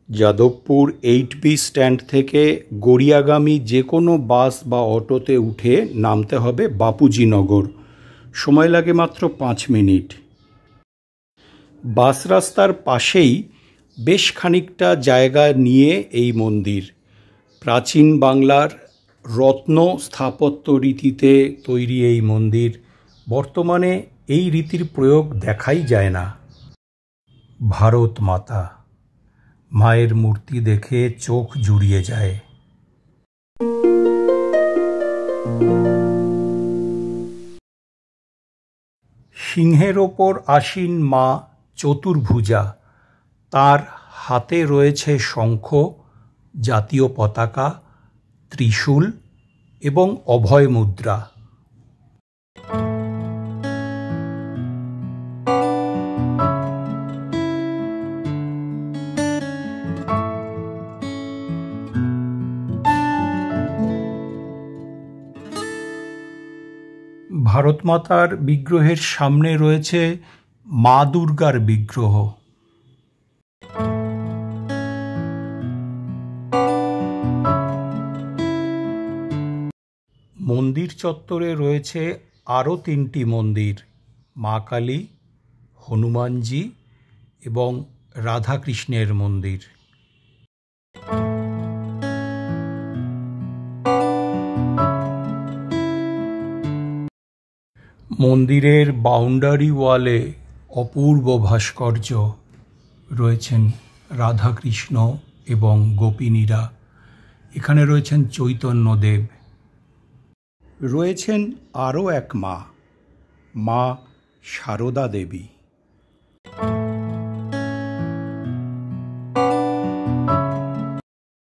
Jadavpur 8B stand থেকে গড়িয়াগামী যে কোনো বাস বা অটোতে উঠে নামতে হবে বাপুজীনগর। সময় লাগে মাত্র 5 মিনিট। বাস রাস্তার পাশেই বেশ খানিকটা জায়গা নিয়ে এই মন্দির। প্রাচীন বাংলার রত্ন স্থাপত্য রীতিতে তৈরি এই মন্দির। বর্তমানে এই রীতির প্রয়োগ দেখাই যায় না। ভারত মাতা, মায়ের মূর্তি দেখে চোখ জুড়িয়ে যায়। সিংহের ওপর আসীন মা চতুর্ভুজা, তার হাতে রয়েছে শঙ্খ, জাতীয় পতাকা, ত্রিশূল এবং অভয় মুদ্রা। ভারত মাতার বিগ্রহের সামনে রয়েছে মা দুর্গার বিগ্রহ। মন্দির চত্বরে রয়েছে আরও 3টি মন্দির: মা কালী, হনুমানজি এবং রাধাকৃষ্ণের মন্দির। মন্দিরের বাউন্ডারি ওয়ালে অপূর্ব ভাস্কর্য রয়েছেন রাধাকৃষ্ণ এবং গোপিনীরা। এখানে রয়েছেন চৈতন্যদেব। রয়েছেন আরও এক মা, মা সারদা দেবী।